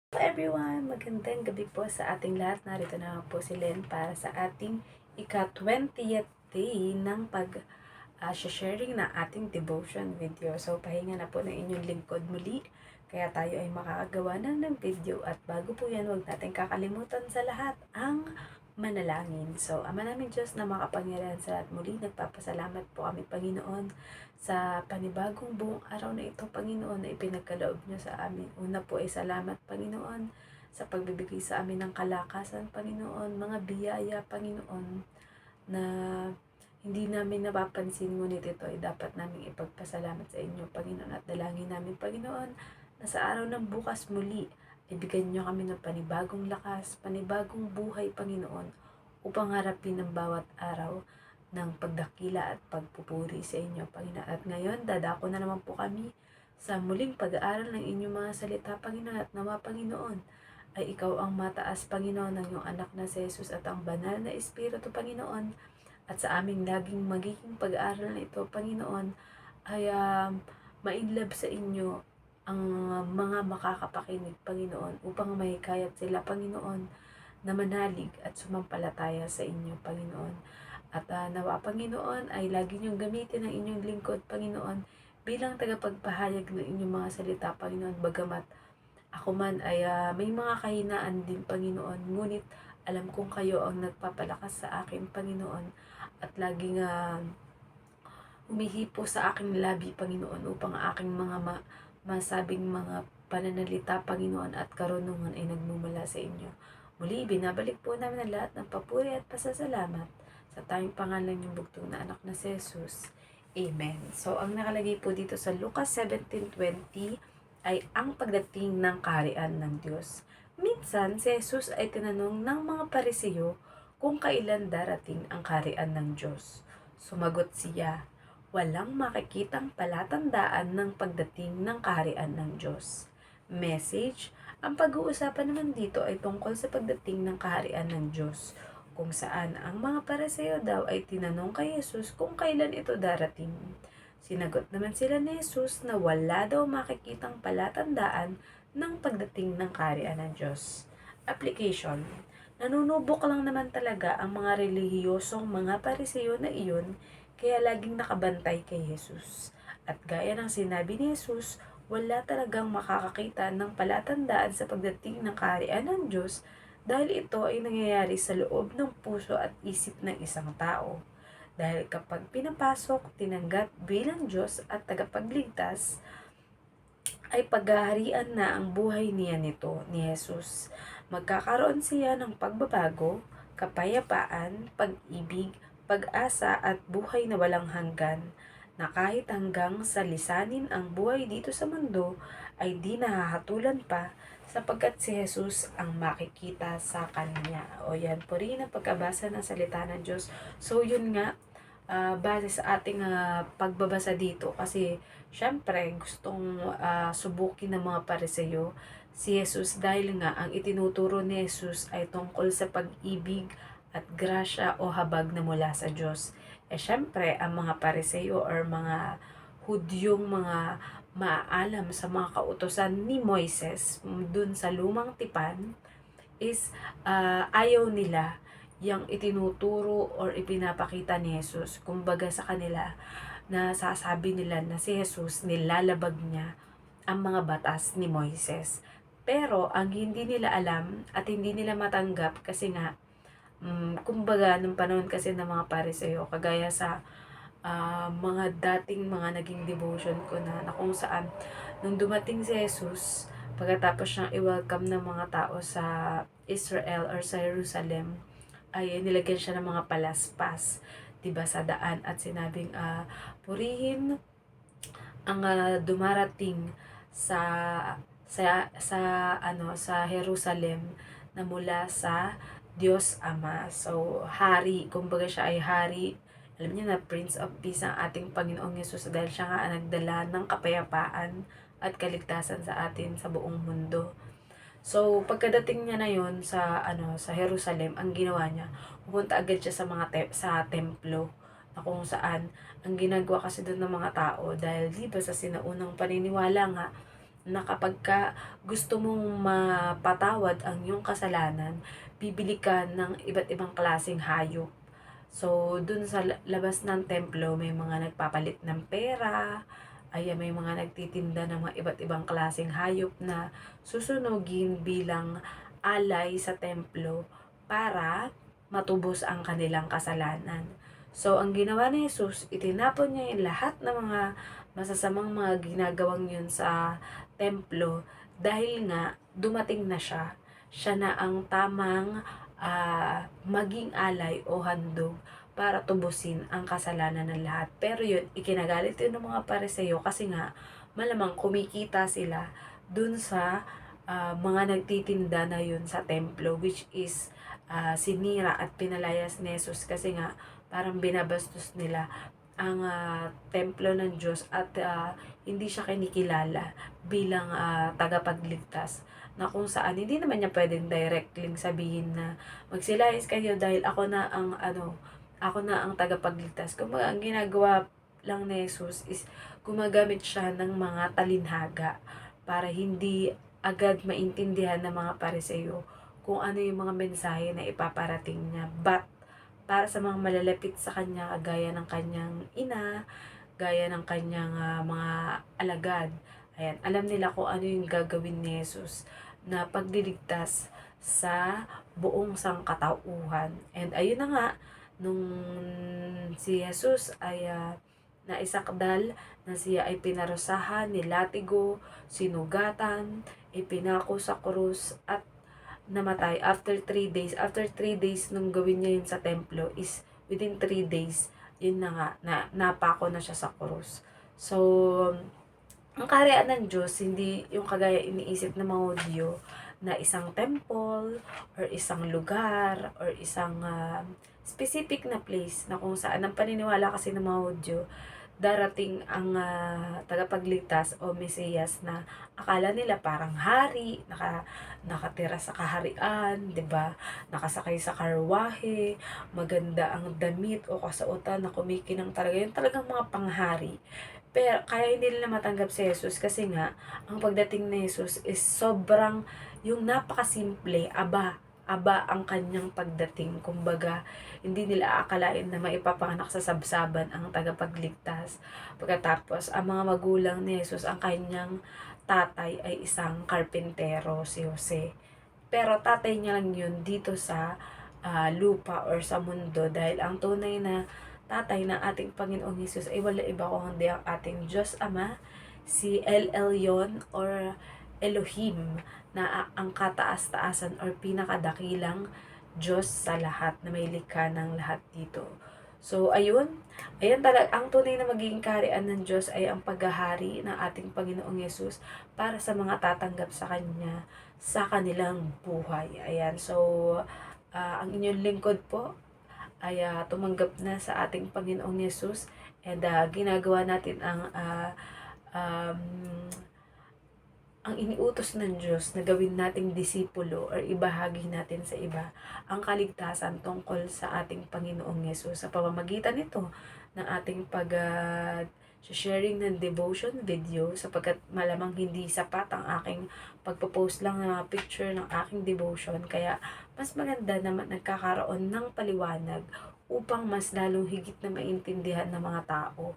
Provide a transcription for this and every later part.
Hello everyone! Magandang gabi po sa ating lahat. Narito na po si Len para sa ating ika-20th day ng sharing na ating devotion video. So, pahinga na po ng inyong lingkod muli. Kaya tayo ay makakagawa na ng video. At bago po yan, huwag natin kakalimutan sa lahat ang manalangin. So, Ama namin Diyos na makapangyarihan sa lahat, muli nagpapasalamat po kami, Panginoon, sa panibagong buong araw na ito, Panginoon, na ipinagkaloob niyo sa amin. Una po ay salamat, Panginoon, sa pagbibigay sa amin ng kalakasan, Panginoon, mga biyaya, Panginoon, na hindi namin napapansin, ngunit ito ay dapat namin ipagpasalamat sa inyo, Panginoon, at dalangin namin, Panginoon, na sa araw ng bukas muli, ibigyan niyo kami ng panibagong lakas, panibagong buhay, Panginoon, upang harapin ang bawat araw ng pagdakila at pagpupuri sa inyo, Panginoon. At ngayon, dadako na naman po kami sa muling pag-aaral ng inyong mga salita, Panginoon, at nawa, Panginoon, ay ikaw ang mataas, Panginoon, ng iyong anak na si Jesus at ang banal na Espiritu, Panginoon, at sa aming laging magiging pag-aaral na ito, Panginoon, ay mainlove sa inyo ang mga makakapakinig, Panginoon, upang may kayat sila, Panginoon, na manalig at sumampalataya sa inyo, Panginoon. At nawa, Panginoon, ay lagi niyong gamitin ang inyong lingkod, Panginoon, bilang tagapagpahayag ng inyong mga salita, Panginoon, bagamat ako man ay may mga kahinaan din, Panginoon, ngunit alam kong kayo ang nagpapalakas sa akin, Panginoon, at laging humihipo sa aking labi, Panginoon, upang aking mga masabing mga pananalita, Panginoon, at karunungan ay nagmumula sa inyo. Muli, binabalik po namin ang lahat ng papuri at pasasalamat sa tayong pangalan yung bugtong na anak na si Jesus. Amen. So, ang nakalagay po dito sa Lucas 17:20 ay ang pagdating ng kaharian ng Diyos. Minsan, si Jesus ay tinanong ng mga Pariseo kung kailan darating ang kaharian ng Diyos. Sumagot siya, walang makikitang palatandaan ng pagdating ng kaharian ng Diyos. Message, ang pag-uusapan naman dito ay tungkol sa pagdating ng kaharian ng Diyos, kung saan ang mga Pariseo daw ay tinanong kay Jesus kung kailan ito darating. Sinagot naman sila ni Jesus na wala daw makikitang palatandaan ng pagdating ng kaharian ng Diyos. Application, nanunubok lang naman talaga ang mga relihiyosong mga Pariseo na iyon, kaya laging nakabantay kay Jesus. At gaya ng sinabi ni Jesus, wala talagang makakakita ng palatandaan sa pagdating ng kaharian ng Diyos dahil ito ay nangyayari sa loob ng puso at isip ng isang tao. Dahil kapag pinapasok, tinanggap bilang Diyos at tagapagligtas, ay paghaharian na ang buhay niya nito, ni Jesus. Magkakaroon siya ng pagbabago, kapayapaan, pag-ibig, pag-asa at buhay na walang hanggan, na kahit hanggang sa lisanin ang buhay dito sa mundo ay di nahahatulan pa, sapagkat si Jesus ang makikita sa kanya. O yan po rin ang pagkabasa ng salita ng Diyos. So yun nga, base sa ating pagbabasa dito, kasi syempre gustong subukin ng mga Pariseo si Jesus, dahil nga ang itinuturo ni Jesus ay tungkol sa pag-ibig at grasya o habag na mula sa Diyos. Syempre ang mga Pariseo or mga Hudyong mga maaalam sa mga kautosan ni Moises dun sa lumang tipan is ayaw nila yung itinuturo or ipinapakita ni Jesus. Kumbaga sa kanila, nasasabi nila na si Jesus nilalabag niya ang mga batas ni Moises. Pero ang hindi nila alam at hindi nila matanggap, kasi nga kumbaga nung panahon kasi ng mga Pariseo, kagaya sa mga dating mga naging devotion ko na kung saan nung dumating si Jesus, pagkatapos siyang i-welcome ng mga tao sa Israel or sa Jerusalem, ay nilagyan siya ng mga palaspas, 'di ba, sa daan, at sinabing purihin ang dumarating sa sa Jerusalem na mula sa Diyos Ama. So hari, kumbaga siya ay hari. Alam niyo na, Prince of Peace ang ating Panginoong Yesus, dahil siya nga ang nagdala ng kapayapaan at kaligtasan sa atin sa buong mundo. So, pagkadating niya na yon sa Jerusalem, ang ginawa niya, pumunta agad siya sa sa templo, na kung saan ang ginagawa kasi doon ng mga tao, dahil di ba sa sinaunang paniniwala nga na kapagka gusto mong mapatawad ang iyong kasalanan, bibili ka ng iba't ibang klaseng hayop. So, dun sa labas ng templo, may mga nagpapalit ng pera, ayan, may mga nagtitinda ng mga iba't ibang klaseng hayop na susunugin bilang alay sa templo para matubos ang kanilang kasalanan. So, ang ginawa ni Jesus, itinapon niya yung lahat ng mga masasamang mga ginagawang yun sa templo dahil nga dumating na siya. Siya na ang tamang maging alay o handog para tubusin ang kasalanan ng lahat. Pero yun, ikinagalit yun ng mga Pariseo kasi nga malamang kumikita sila dun sa mga nagtitinda na yun sa templo, which is sinira at pinalayas ni Jesus kasi nga parang binabastos nila ang templo ng Diyos at hindi siya kinikilala bilang tagapagligtas, na kung saan hindi naman niya pwedeng directly sabihin na magsilayas kayo dahil ako na ang tagapagligtas. Kumbaga ang ginagawa lang ni Jesus is gumagamit siya ng mga talinhaga para hindi agad maintindihan ng mga Pariseo kung ano yung mga mensahe na ipaparating niya. But para sa mga malalapit sa kanya, gaya ng kanyang ina, gaya ng kanyang mga alagad, ayan, alam nila kung ano yung gagawin ni Jesus na pagliligtas sa buong sangkatauhan. And ayun na nga, nung si Jesus ay naisakdal, na siya ay pinarusahan, nilatigo, sinugatan, ipinako sa krus at namatay after 3 days. After 3 days nung gawin niya yun sa templo is within 3 days, yun na nga, napako na siya sa krus. So, ang kaharian ng Diyos, hindi yung kagaya iniisip ng mga Hudyo na isang temple or isang lugar or isang specific na place na kung saan ang paniniwala kasi ng mga Hudyo, darating ang tagapagligtas o Mesiyas na akala nila parang hari, nakatira sa kaharian, 'di ba? Nakasakay sa karwahe, maganda ang damit o kasuotan na kumikinang talaga, yung talagang mga panghari. Pero kaya hindi nila matanggap si Jesus kasi nga ang pagdating ni Jesus is sobrang yung napakasimple, aba ang kanyang pagdating. Kumbaga, hindi nila aakalain na maipapanganak sa sabsaban ang tagapagligtas. Pagkatapos, ang mga magulang ni Jesus, ang kanyang tatay ay isang karpintero, si Jose. Pero tatay niya lang yun dito sa lupa or sa mundo, dahil ang tunay na tatay ng ating Panginoong Jesus ay wala iba kung hindi ang ating Diyos Ama, si El Elyon or Elohim, na ang kataas-taasan or pinakadakilang Diyos sa lahat, na may likha ng lahat dito. So, ayun talaga, ang tunay na magiging kaharian ng Diyos ay ang paghahari ng ating Panginoong Yesus para sa mga tatanggap sa Kanya sa kanilang buhay. Ayan, so, ang inyong lingkod po ay tumanggap na sa ating Panginoong Yesus, and ginagawa natin um, ang iniutos ng Diyos na gawin nating disipulo or ibahagi natin sa iba ang kaligtasan tungkol sa ating Panginoong Yesus sa pamamagitan nito ng ating sharing ng devotion video, sapagkat malamang hindi sapat ang aking pagpo-post lang ng picture ng aking devotion, kaya mas maganda naman nagkakaroon ng paliwanag upang mas lalong higit na maintindihan ng mga tao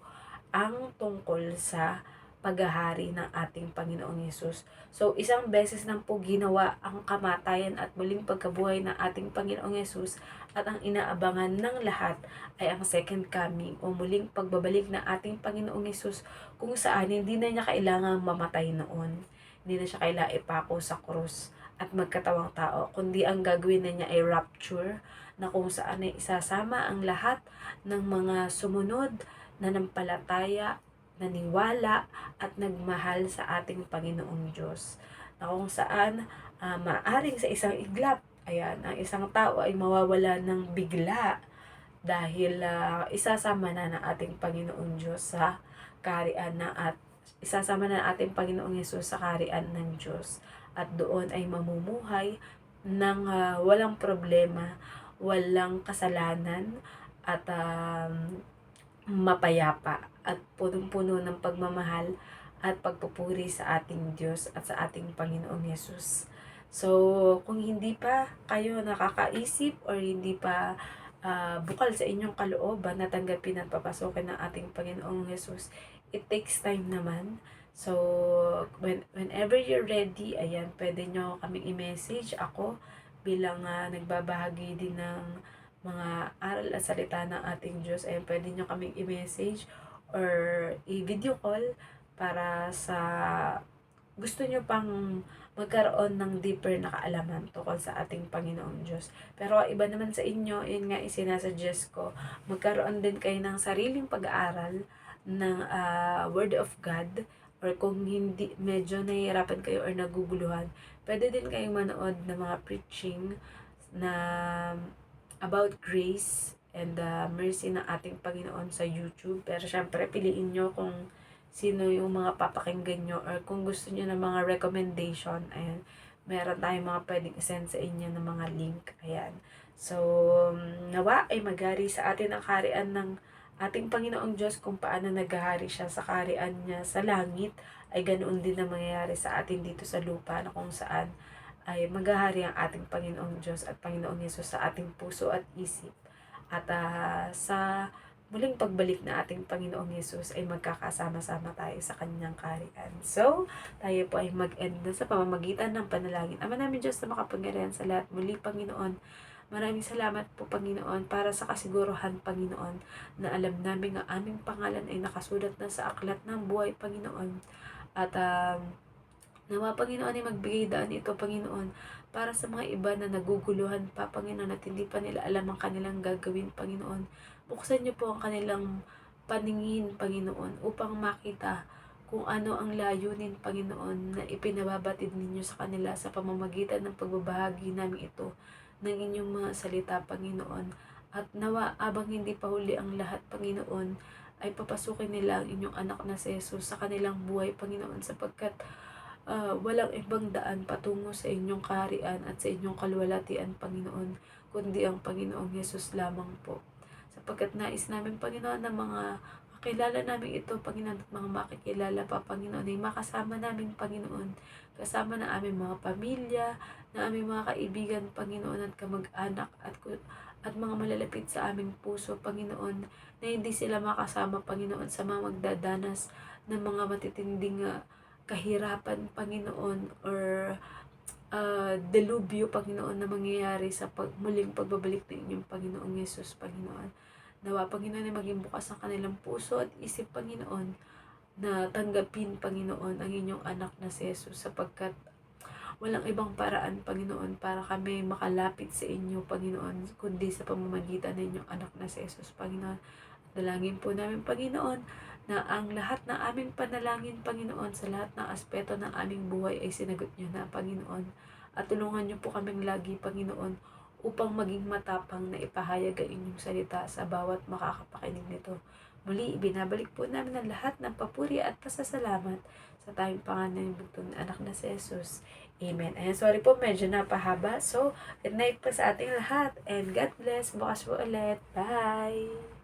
ang tungkol sa paghahari ng ating Panginoong Yesus. So, isang beses nang po ginawa ang kamatayan at muling pagkabuhay ng ating Panginoong Yesus, at ang inaabangan ng lahat ay ang second coming o muling pagbabalik ng ating Panginoong Yesus, kung saan hindi na niya kailangang mamatay noon. Hindi na siya kailangang ipako sa krus at magkatawang tao, kundi ang gagawin na niya ay rapture, na kung saan ay isasama ang lahat ng mga sumunod, nanampalataya, naniwala at nagmahal sa ating Panginoong Diyos, na kung saan maaring sa isang iglap, ayan, ang isang tao ay mawawala ng bigla dahil isasama na ng ating Panginoong Diyos sa kaharian na at isasama na ng ating Panginoong Yesus sa kaharian ng Diyos, at doon ay mamumuhay ng walang problema, walang kasalanan, at mapayapa at punong-puno ng pagmamahal at pagpupuri sa ating Diyos at sa ating Panginoong Yesus. So, kung hindi pa kayo nakakaisip or hindi pa bukal sa inyong kalooban na tanggapin at papasukin ng ating Panginoong Yesus, it takes time naman. So, whenever you're ready, ayan, pwede nyo kaming i-message ako bilang nagbabahagi din ng mga aral at salita ng ating Diyos. Ayan, pwede nyo kaming i-message or i-video call para sa gusto nyo pang magkaroon ng deeper na kaalaman tungkol sa ating Panginoong Diyos. Pero iba naman sa inyo, yun nga isinasuggest ko, magkaroon din kayo ng sariling pag-aaral ng Word of God, or kung hindi, medyo nahihirapan kayo or naguguluhan, pwede din kayong manood ng mga preaching na about grace and mercy ng ating Panginoon sa YouTube. Pero syempre, piliin nyo kung sino yung mga papakinggan nyo or kung gusto nyo ng mga recommendation. Ayan, meron tayong mga pwedeng send sa inyo ng mga link. Ayan. So, nawa ay maghari sa atin ang kaharian ng ating Panginoong Diyos, kung paano naghahari siya sa kaharian niya sa langit, ay ganoon din na mangyayari sa atin dito sa lupa, na kung saan ay maghahari ang ating Panginoong Diyos at Panginoong Yesus sa ating puso at isip. At sa muling pagbalik na ating Panginoong Yesus ay magkakasama-sama tayo sa kanyang kaharian. So, tayo po ay mag-end na sa pamamagitan ng panalangin. Ama namin Diyos na makapangyarihan sa lahat, muli Panginoon, maraming salamat po Panginoon para sa kasiguruhan Panginoon na alam namin ang aming pangalan ay nakasulat na sa aklat ng buhay Panginoon. At nawa Panginoon ay magbigay daan ito Panginoon para sa mga iba na naguguluhan pa Panginoon at hindi pa nila alam ang kanilang gagawin Panginoon. Buksan niyo po ang kanilang paningin Panginoon upang makita kung ano ang layunin Panginoon na ipinababatid ninyo sa kanila sa pamamagitan ng pagbabahagi namin ito ng inyong mga salita, Panginoon. At nawa, abang hindi pa huli ang lahat, Panginoon, ay papasukin nila ang inyong anak na si Jesus sa kanilang buhay, Panginoon, sapagkat walang ibang daan patungo sa inyong kaharian at sa inyong kalwalatian, Panginoon, kundi ang Panginoong Jesus lamang po. Sapagkat nais namin, Panginoon, na mga kakilala namin ito, Panginoon, at mga makikilala pa, Panginoon, ay makasama namin, Panginoon, kasama na aming mga pamilya, na aming mga kaibigan, Panginoon, at kamag-anak, at mga malalapit sa aming puso, Panginoon, na hindi sila makasama, Panginoon, sa mga magdadanas ng mga matitinding kahirapan, Panginoon, or delubyo, Panginoon, na mangyayari sa muling pagbabalik ng inyong Panginoong Yesus, Panginoon. Nawa, Panginoon, ay maging bukas ang kanilang puso at isip, Panginoon, na tanggapin, Panginoon, ang inyong anak na si Jesus, sapagkat walang ibang paraan, Panginoon, para kami makalapit sa inyo, Panginoon, kundi sa pamamagitan ng inyong anak na si Jesus, Panginoon. Dalangin po namin, Panginoon, na ang lahat ng aming panalangin, Panginoon, sa lahat ng aspeto ng aming buhay ay sinagot niyo na, Panginoon. At tulungan niyo po kaming lagi, Panginoon, upang maging matapang na ipahayag ang inyong salita sa bawat makakapakinig nito. Muli, ibinabalik po namin ang lahat ng papuri at pasasalamat sa tayong pangalan ng bugtong na anak na si Jesus. Amen. Ayan, sorry po, medyo napahaba. So, good night po sa ating lahat. And God bless. Bukas po ulit. Bye!